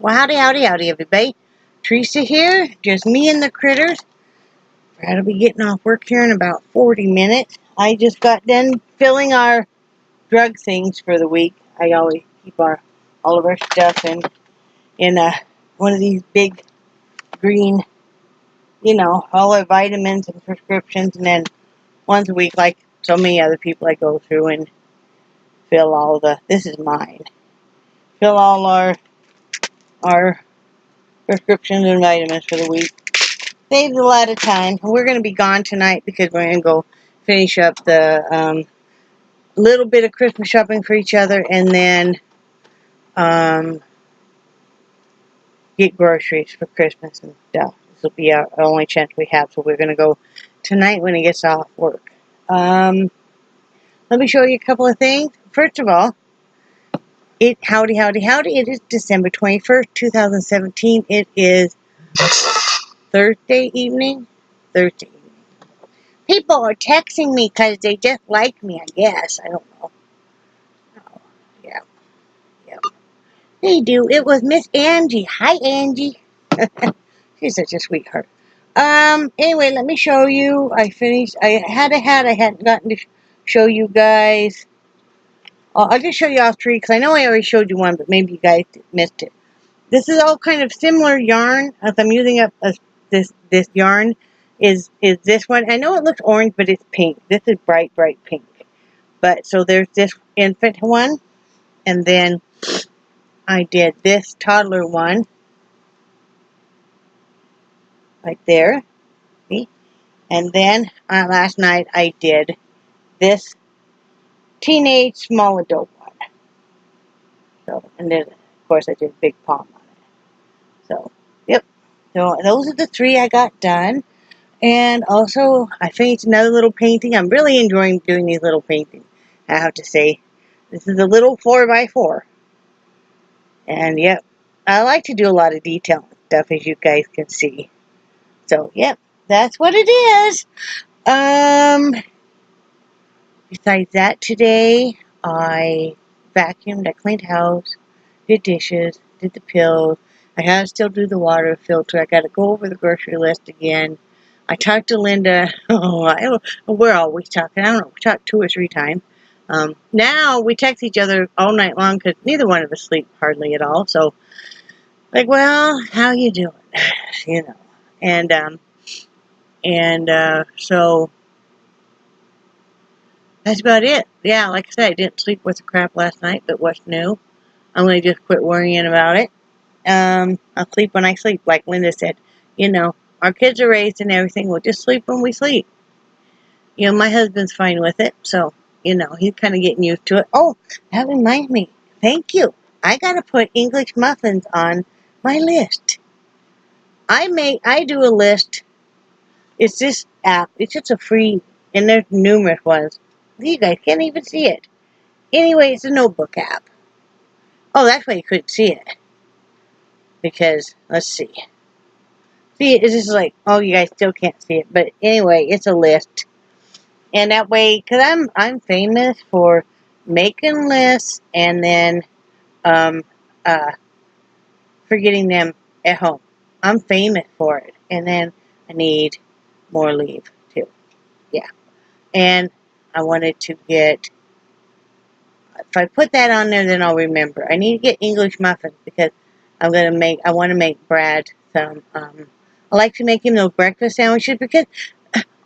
Well, howdy, howdy, howdy, everybody. Teresa here, just me and the critters. I'll be getting off work here in about 40 minutes. I just got done filling our drug things for the week. I always keep all of our stuff in one of these big green, all our vitamins and prescriptions, and then once a week, like so many other people, I go through and fill all this is mine. Fill all our prescriptions and vitamins for the week. Saves a lot of time. We're going to be gone tonight because we're going to go finish up the little bit of Christmas shopping for each other, and then get groceries for Christmas and stuff. This will be our only chance we have, so we're going to go tonight when he gets off work. Let me show you a couple of things. First of all, howdy, howdy, howdy. It is December 21st, 2017. It is Thursday evening. People are texting me because they just like me, I guess. I don't know. Oh, yeah. They do. It was Miss Angie. Hi, Angie. She's such a sweetheart. Anyway, let me show you. I finished. I had a hat I hadn't gotten to show you guys. I'll just show you all three because I know I already showed you one, but maybe you guys missed it. This is all kind of similar yarn. As I'm using up this yarn is this one. I know it looks orange, but it's pink. This is bright pink. But so there's this infant one, and then I did this toddler one right there. See? And then last night I did this teenage small adult one. So, and then of course I did big palm on it. So, yep. So those are the three I got done. And also, I finished another little painting. I'm really enjoying doing these little paintings, I have to say. This is a little 4x4. And, yep, I like to do a lot of detail stuff, as you guys can see. So, yep, that's what it is. Besides that, today, I vacuumed, I cleaned house, did dishes, did the pills. I gotta still do the water filter. I gotta go over the grocery list again. I talked to Linda. We're always talking. I don't know. We talked 2 or 3 times. Now we text each other all night long because neither one of us sleep hardly at all. So, like, well, how you doing? So that's about it. Yeah, like I said, I didn't sleep worth a crap last night, but what's new? I'm gonna just quit worrying about it. I'll sleep when I sleep, like Linda said. Our kids are raised and everything. We'll just sleep when we sleep. My husband's fine with it, so, he's kind of getting used to it. Oh, that reminds me. Thank you. I got to put English muffins on my list. I do a list. It's this app. It's just a free, and there's numerous ones. You guys can't even see it. Anyway, it's a notebook app. Oh, that's why you couldn't see it. Because, let's see. See, it's just like, oh, you guys still can't see it. But anyway, it's a list. And that way, because I'm famous for making lists and then forgetting them at home. I'm famous for it. And then I need more leave, too. Yeah. And I wanted to get, if I put that on there, then I'll remember. I need to get English muffins because I want to make Brad some, I like to make him those breakfast sandwiches because,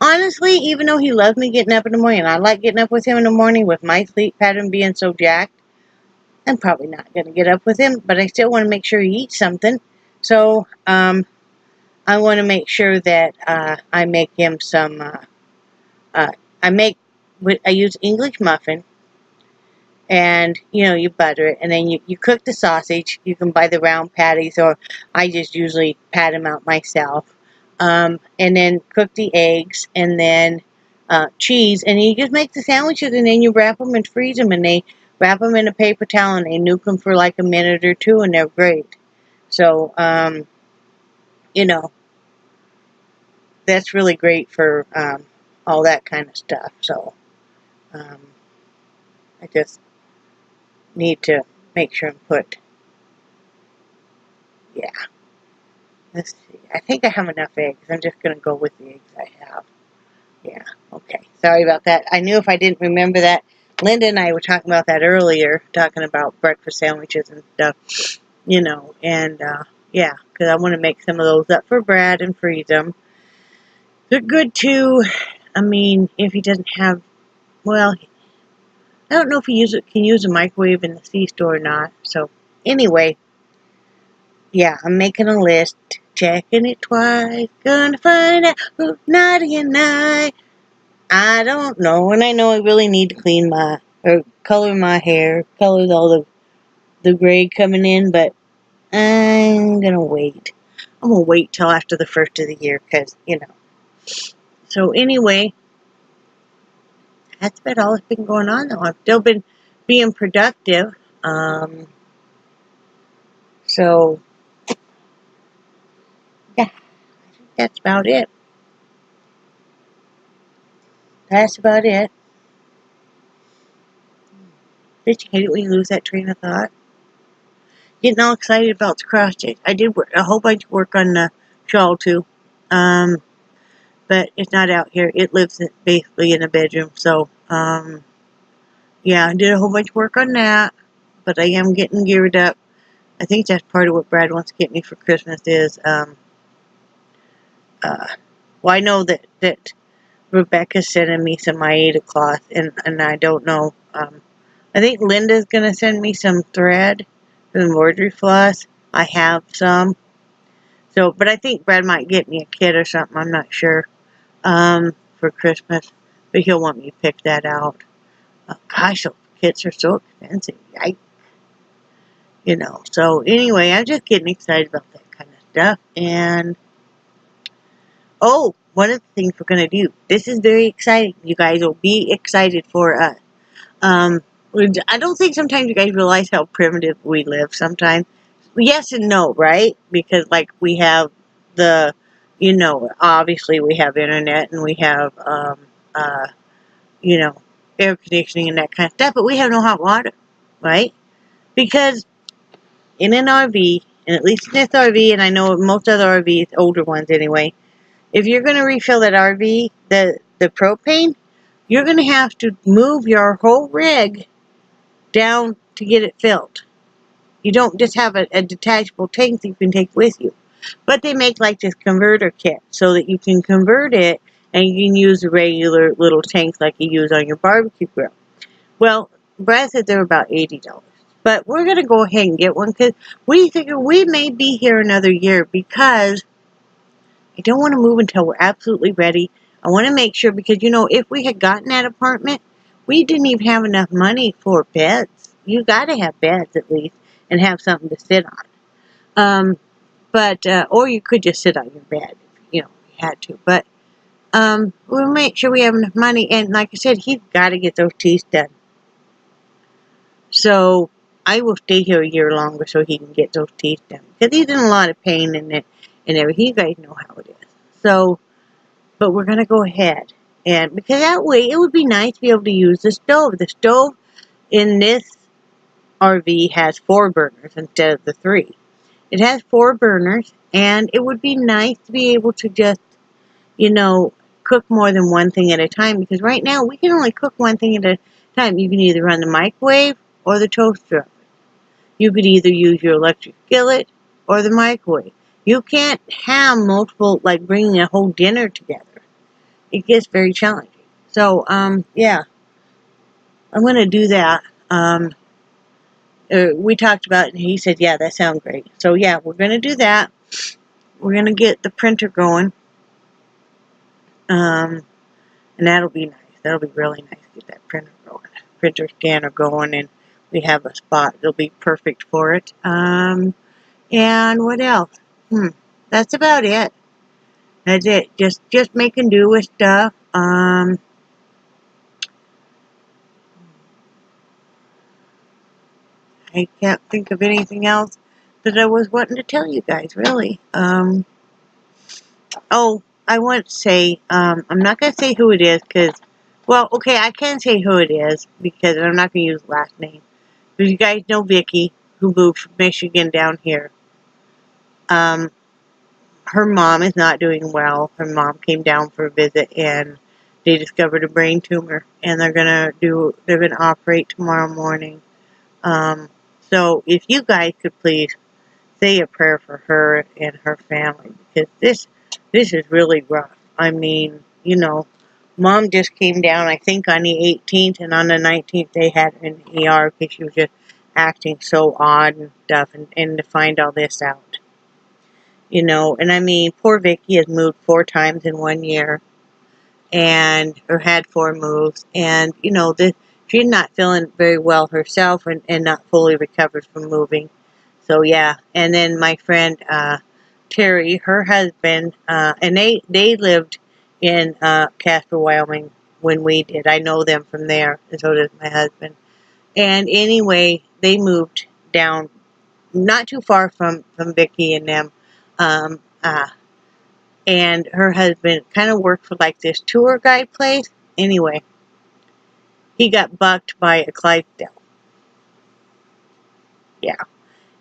honestly, even though he loves me getting up in the morning, and I like getting up with him in the morning with my sleep pattern being so jacked, I'm probably not going to get up with him, but I still want to make sure he eats something. So, I want to make sure that I make him some, I use English muffin, and, you butter it, and then you cook the sausage. You can buy the round patties, or I just usually pat them out myself. And then cook the eggs, and then cheese, and you just make the sandwiches, and then you wrap them and freeze them, and they wrap them in a paper towel, and they nuke them for like a minute or 2, and they're great. So, that's really great for all that kind of stuff. So, I just need to make sure and put let's see. I think I have enough eggs. I'm just going to go with the eggs I have. Yeah, okay. Sorry about that. I knew if I didn't remember that. Linda and I were talking about that earlier, talking about breakfast sandwiches and stuff, you know, and, yeah, because I want to make some of those up for Brad and freeze them. They're good, too. I mean, if he doesn't have, well, I don't know if he can use a microwave in the C-store or not. So, anyway, yeah, I'm making a list, checking it twice, gonna find out who's naughty and nice. I don't know, and I know I really need to clean or color my hair, color all the gray coming in, but I'm gonna wait. I'm gonna wait till after the first of the year, because, you know. So anyway, that's about all that's been going on, though. I've still been being productive, so, yeah, I think that's about it. That's about it. Did you hate it when you lose that train of thought? Getting all excited about the cross stitch. I did a whole bunch of work on the shawl too, but it's not out here. It lives basically in a bedroom. So, yeah, I did a whole bunch of work on that, but I am getting geared up. I think that's part of what Brad wants to get me for Christmas is, well, I know that Rebecca's sending me some Aida cloth, and I don't know, I think Linda's going to send me some thread, some embroidery floss. I have some. So, but I think Brad might get me a kit or something. I'm not sure, for Christmas. But he'll want me to pick that out. Gosh, those kits are so expensive. You know. So, anyway, I'm just getting excited about that kind of stuff. And, oh, one of the things we're going to do. This is very exciting. You guys will be excited for us. I don't think sometimes you guys realize how primitive we live sometimes. Yes and no, right? Because, like, we have the, you know, obviously we have internet and we have, you know, air conditioning and that kind of stuff, but we have no hot water, right? Because in an RV, and at least in this RV, and I know most other RVs, older ones anyway, if you're going to refill that RV, the propane, you're going to have to move your whole rig down to get it filled. You don't just have a detachable tank that you can take with you. But they make like this converter kit so that you can convert it and you can use a regular little tank like you use on your barbecue grill. Well, Brad said they're about $80. But we're going to go ahead and get one because we figure we may be here another year because I don't want to move until we're absolutely ready. I want to make sure because, you know, if we had gotten that apartment, we didn't even have enough money for beds. You got to have beds at least and have something to sit on. Or you could just sit on your bed if, you know, you had to. But, we'll make sure we have enough money. And like I said, he's got to get those teeth done. So, I will stay here a year longer so he can get those teeth done. Because he's in a lot of pain in it and everything. You guys know how it is. So, but we're going to go ahead. And because that way, it would be nice to be able to use the stove. The stove in this RV has 4 burners instead of the 3. It has 4 burners, and it would be nice to be able to just, you know, cook more than one thing at a time. Because right now, we can only cook one thing at a time. You can either run the microwave or the toaster oven. You could either use your electric skillet or the microwave. You can't have multiple, like bringing a whole dinner together. It gets very challenging. So, yeah, I'm going to do that. We talked about it, and he said, yeah, that sounds great. So, yeah, we're going to do that. We're going to get the printer going. And that'll be nice. That'll be really nice to get that printer scanner going, and we have a spot. It'll be perfect for it. And what else? That's about it. That's it. Just making do with stuff. I can't think of anything else that I was wanting to tell you guys, really. Oh, I want to say, I'm not going to say who it is, because, well, okay, I can say who it is, because I'm not going to use the last name. But you guys know Vicky, who moved from Michigan down here. her mom is not doing well. Her mom came down for a visit, and they discovered a brain tumor, and they're gonna operate tomorrow morning. So if you guys could please say a prayer for her and her family, because this is really rough. I mean, Mom just came down, I think, on the 18th, and on the 19th they had an ER because she was just acting so odd and stuff, and to find all this out. And I mean, poor Vicky has moved 4 times in 1 year, or had 4 moves, and, she's not feeling very well herself, and not fully recovered from moving. So, yeah. And then my friend, Terry, her husband, and they lived in Casper, Wyoming when we did. I know them from there, and so does my husband. And anyway, they moved down not too far from Vicky and them. Um, uh, and her husband kind of worked for like this tour guide place. Anyway, he got bucked by a Clydesdale. Yeah.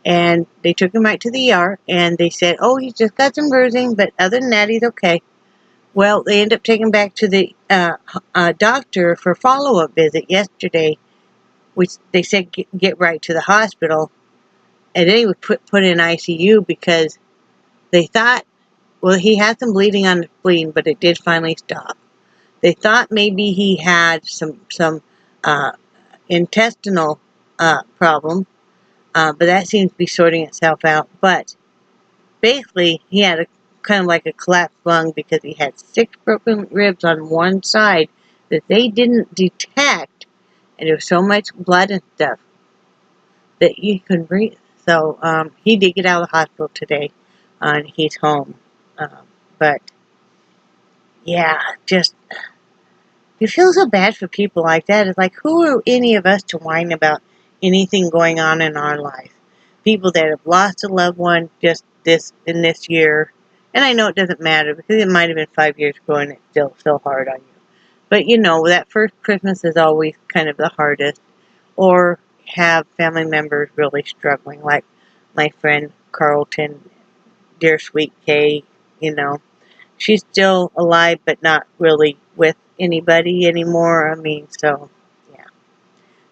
And they took him right to the ER, and they said, oh, he's just got some bruising, but other than that, he's okay. Well, they ended up taking him back to the doctor for a follow-up visit yesterday, which they said get right to the hospital. And then he was put in ICU because they thought, well, he had some bleeding on the spleen, but it did finally stop. They thought maybe he had some intestinal problem, but that seems to be sorting itself out. But basically, he had a kind of like a collapsed lung because he had 6 broken ribs on one side that they didn't detect, and there was so much blood and stuff that he couldn't breathe. So he did get out of the hospital today, and he's home. But yeah, just you feel so bad for people like that. It's like, who are any of us to whine about anything going on in our life? People that have lost a loved one just this year. And I know it doesn't matter because it might have been 5 years ago and it's still so hard on you. But that first Christmas is always kind of the hardest. Or have family members really struggling, like my friend Carlton, dear sweet Kay, she's still alive but not really with anybody anymore. I mean, so, yeah.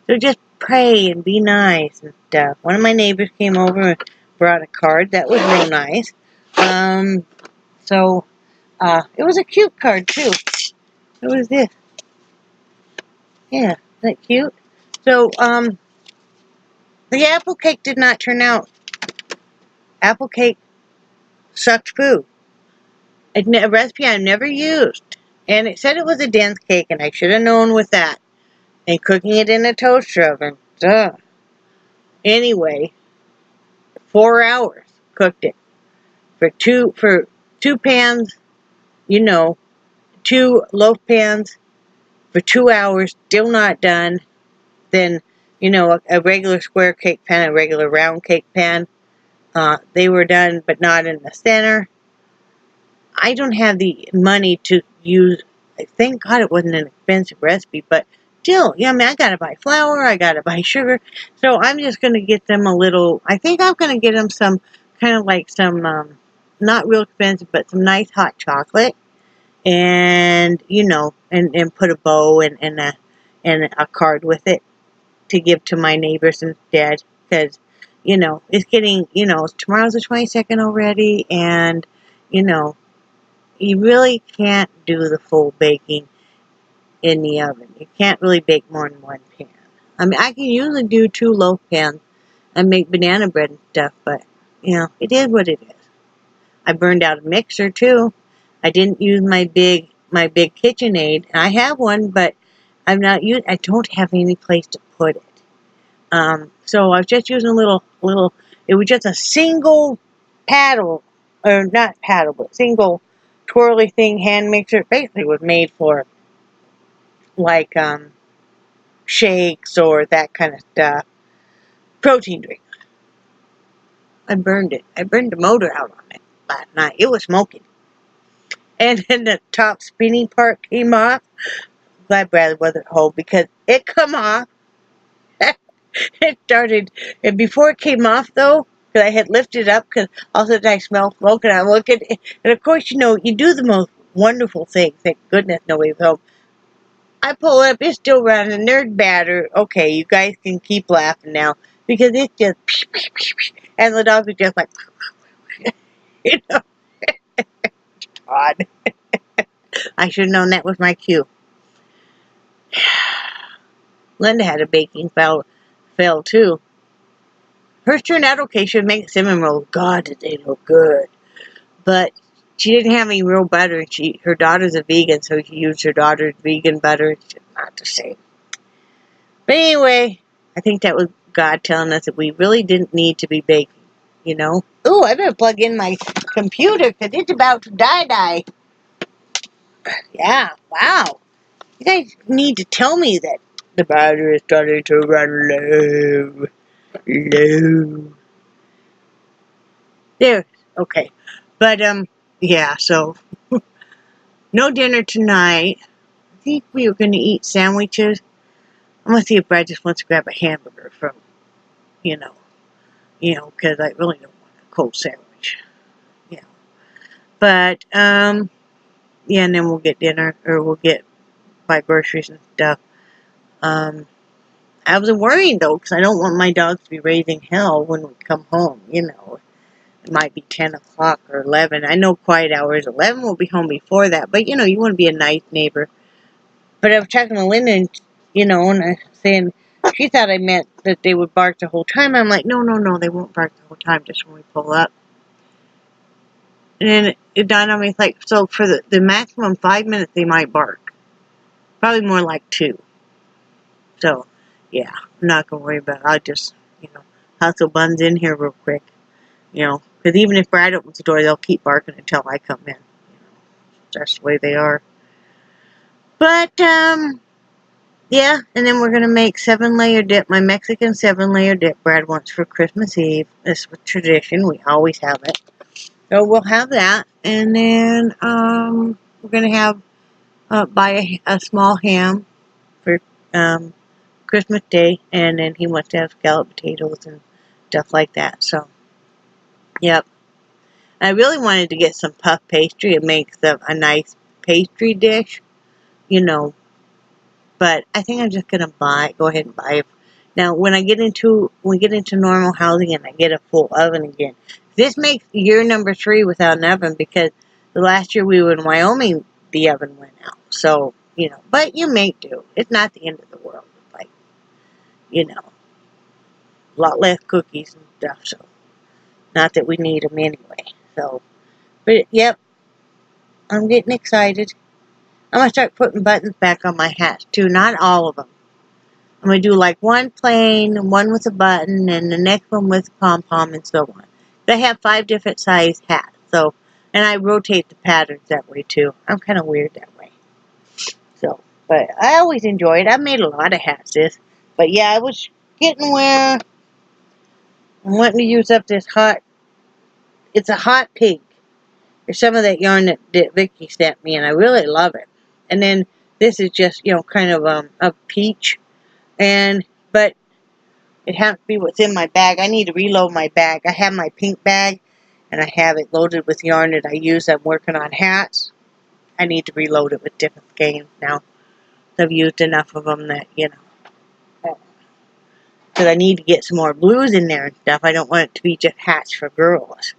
So just pray and be nice and stuff. One of my neighbors came over and brought a card. That was real nice. So, it was a cute card, too. What was this? Yeah, isn't that cute? So, the apple cake did not turn out. Apple cake sucked food. A recipe I never used. And it said it was a dense cake, and I should have known with that. And cooking it in a toaster oven. Duh. Anyway, 4 hours cooked it. For two pans, 2 loaf pans for 2 hours, still not done. Then, a regular square cake pan, a regular round cake pan. They were done, but not in the center. I don't have the money to use, thank God it wasn't an expensive recipe, but still, I mean, I gotta buy flour, I gotta buy sugar, so I'm just gonna get them I think I'm gonna get them some, kind of like some, not real expensive, but some nice hot chocolate, and, and put a bow and a card with it to give to my neighbors instead, because, it's getting, tomorrow's the 22nd already, and, you really can't do the full baking in the oven. You can't really bake more than 1 pan. I mean, I can usually do 2 loaf pans and make banana bread and stuff, but, it is what it is. I burned out a mixer, too. I didn't use my big KitchenAid. I have one, but I don't have any place to put it. So I was just using a little, it was just a single paddle, or not paddle, but single twirly thing hand mixer. It basically was made for like shakes or that kind of stuff. Protein drink. I burned it. I burned the motor out on it last night. It was smoking. And then the top spinning part came off. Glad Bradley wasn't home because it come off. It started, and before it came off though, because I had lifted up because all of a sudden I smelled smoke and I'm looking. And of course, you know, you do the most wonderful thing. Thank goodness nobody's home. I pull it up, it's still running, nerd batter. Okay, you guys can keep laughing now because it's just, and the dogs are just like, you know, God. I should have known that was my cue. Linda had a baking fail too. Hers turned out okay. She would make cinnamon rolls. God, did they look good. But she didn't have any real butter. Her daughter's a vegan, so she used her daughter's vegan butter. It's just not the same. But anyway, I think that was God telling us that we really didn't need to be baking, you know? Ooh, I better plug in my computer because it's about to die. Yeah, wow. You guys need to tell me that the battery is starting to run low. Low. There. Okay. But, yeah, so no dinner tonight. I think we were going to eat sandwiches. I'm going to see if Brad just wants to grab a hamburger from, you know, because I really don't want a cold sandwich. Yeah. But, yeah, and then we'll get dinner, or we'll buy groceries and stuff. I was worrying, though, because I don't want my dogs to be raising hell when we come home, you know. It might be 10 o'clock or 11. I know quiet hours. 11 will be home before that. But, you know, you want to be a nice neighbor. But I was talking to Linda, and, you know, and I was saying, she thought I meant that they would bark the whole time. I'm like, no, they won't bark the whole time, just when we pull up. And then it dawned on me, it's like, so for the maximum 5 minutes, they might bark. Probably more like 2. So, yeah, I'm not going to worry about it. I'll just, you know, hustle buns in here real quick. You know, because even if Brad opens the door, they'll keep barking until I come in. You know, that's the way they are. But, yeah, and then we're going to make 7-layer dip, my Mexican 7-layer dip Brad wants for Christmas Eve. This was tradition. We always have it. So we'll have that. And then, we're going to have, buy a small ham for, Christmas Day. And then he wants to have scalloped potatoes and stuff like that. So, yep. I really wanted to get some puff pastry. It makes a nice pastry dish, you know. But I think I'm just gonna go ahead and buy it. Now, when we get into normal housing and I get a full oven again, this makes year number 3 without an oven because the last year we were in Wyoming, the oven went out. So, you know, but you make do. It's not the end of the world. Like, you know, a lot less cookies and stuff. So, not that we need them anyway. So, but yep. I'm getting excited. I'm going to start putting buttons back on my hats, too. Not all of them. I'm going to do like one plain, one with a button, and the next one with pom-pom, and so on. I have 5 different size hats, so, and I rotate the patterns that way, too. I'm kind of weird that way. So, but I always enjoy it. I've made a lot of hats, but yeah, I was getting where I'm wanting to use up this it's a hot pink. There's some of that yarn that Vicky sent me, and I really love it. And then this is just, you know, kind of a peach. But it has to be what's in my bag. I need to reload my bag. I have my pink bag, and I have it loaded with yarn that I use. I'm working on hats. I need to reload it with different skeins now. I've used enough of them that, you know, because I need to get some more blues in there and stuff. I don't want it to be just hats for girls.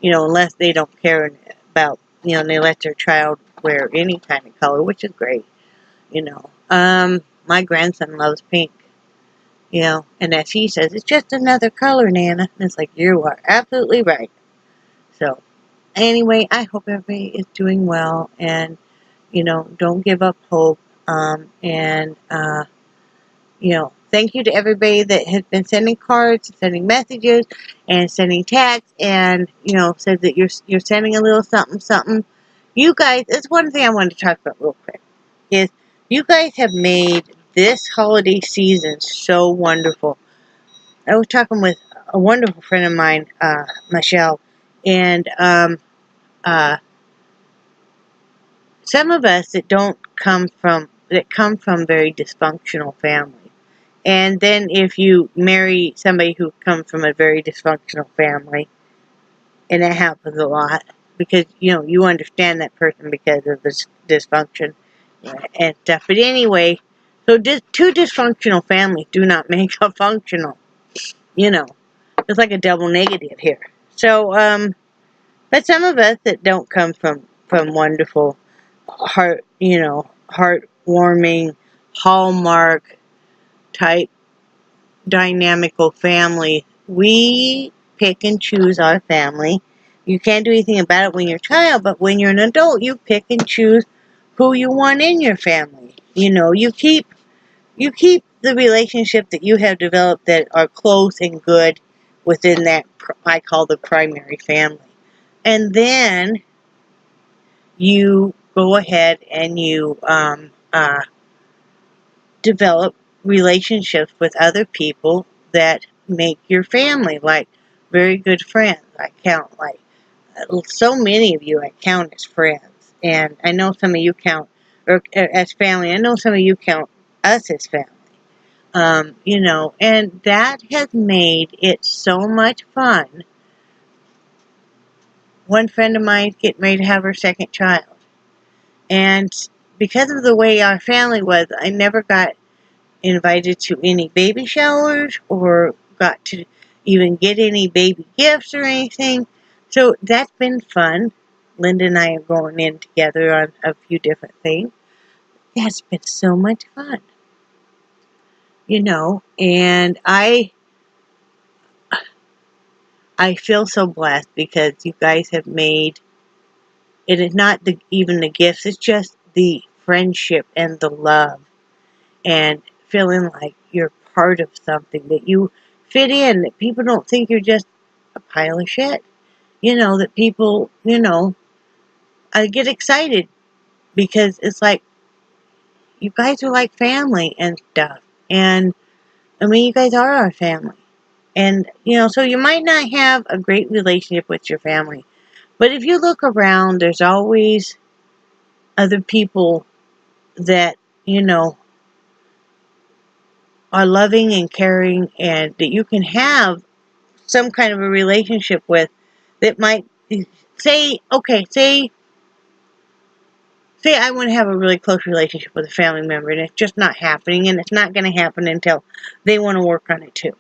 You know, unless they don't care about, you know, they let their child wear any kind of color, which is great, you know. My grandson loves pink, you know, and as he says, it's just another color, Nana. And it's like, you are absolutely right. So, anyway, I hope everybody is doing well, and, you know, don't give up hope, you know, thank you to everybody that has been sending cards, sending messages, and sending texts, and, you know, said that you're sending a little something. You guys, it's one thing I wanted to talk about real quick, is you guys have made this holiday season so wonderful. I was talking with a wonderful friend of mine, Michelle, and some of us that come from very dysfunctional families, And then if you marry somebody who comes from a very dysfunctional family, and that happens a lot, because, you understand that person because of this dysfunction and stuff. But anyway, so two dysfunctional families do not make a functional, It's like a double negative here. So, but some of us that don't come from wonderful, heartwarming, hallmark type dynamical family, we pick and choose our family. You can't do anything about it when you're a child, but when you're an adult, you pick and choose who you want in your family. You keep the relationship that you have developed that are close and good within that I call the primary family. And then you go ahead and you develop relationships with other people that make your family, like very good friends. I count like so many of you I count as friends. And I know some of you count or as family. I know some of you count us as family. And that has made it so much fun. One friend of mine is getting ready to have her second child. And because of the way our family was, I never got invited to any baby showers or got to even get any baby gifts or anything. So that's been fun. Linda and I are going in together on a few different things. That's been so much fun. And I feel so blessed because you guys have made it is not even the gifts, it's just the friendship and the love and feeling like you're part of something, that you fit in, that people don't think you're just a pile of shit. That people, I get excited because it's like you guys are like family and stuff. And I mean, you guys are our family. And, so you might not have a great relationship with your family. But if you look around, there's always other people that, are loving and caring and that you can have some kind of a relationship with that might say I want to have a really close relationship with a family member and it's just not happening, and it's not going to happen until they want to work on it too.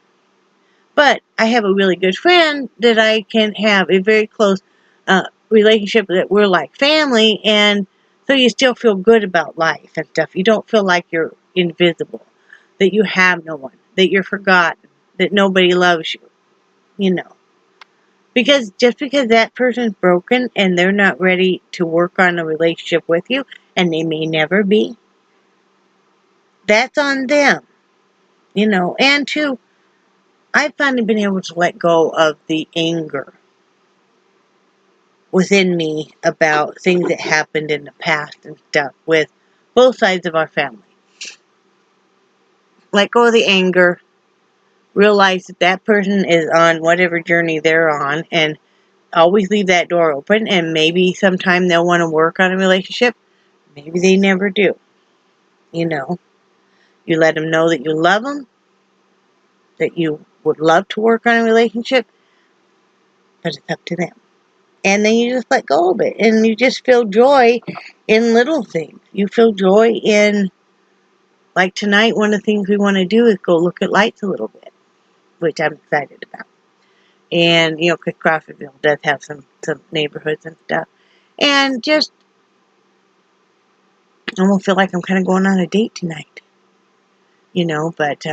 But I have a really good friend that I can have a very close relationship that we're like family, and so you still feel good about life and stuff. You don't feel like you're invisible, that you have no one, that you're forgotten, that nobody loves you, Because just because that person's broken and they're not ready to work on a relationship with you, and they may never be, that's on them, And two, I've finally been able to let go of the anger within me about things that happened in the past and stuff with both sides of our family. Let go of the anger, realize that that person is on whatever journey they're on, and always leave that door open, and maybe sometime they'll want to work on a relationship. Maybe they never do. You let them know that you love them, that you would love to work on a relationship, but it's up to them. And then you just let go of it, and you just feel joy in little things. You feel joy in, like tonight, one of the things we want to do is go look at lights a little bit, which I'm excited about. And, because Crawfordville does have some neighborhoods and stuff. And just, I almost feel like I'm kind of going on a date tonight. But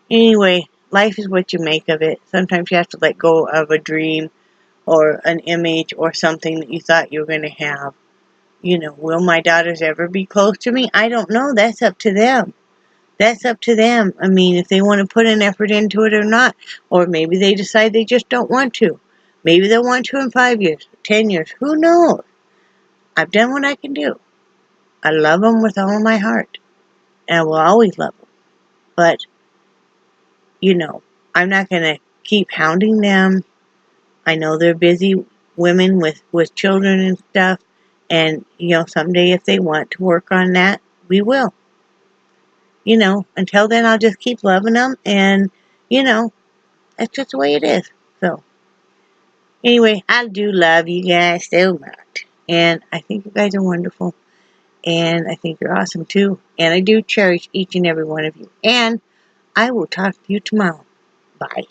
anyway, life is what you make of it. Sometimes you have to let go of a dream or an image or something that you thought you were going to have. Will my daughters ever be close to me? I don't know. That's up to them. That's up to them. I mean, if they want to put an effort into it or not. Or maybe they decide they just don't want to. Maybe they'll want to in 5 years, 10 years. Who knows? I've done what I can do. I love them with all of my heart. And I will always love them. But, I'm not going to keep hounding them. I know they're busy women with children and stuff. And, someday if they want to work on that, we will. you know, until then, I'll just keep loving them. And, you know, that's just the way it is. So, anyway, I do love you guys so much. And I think you guys are wonderful. And I think you're awesome too. And I do cherish each and every one of you. And I will talk to you tomorrow. Bye.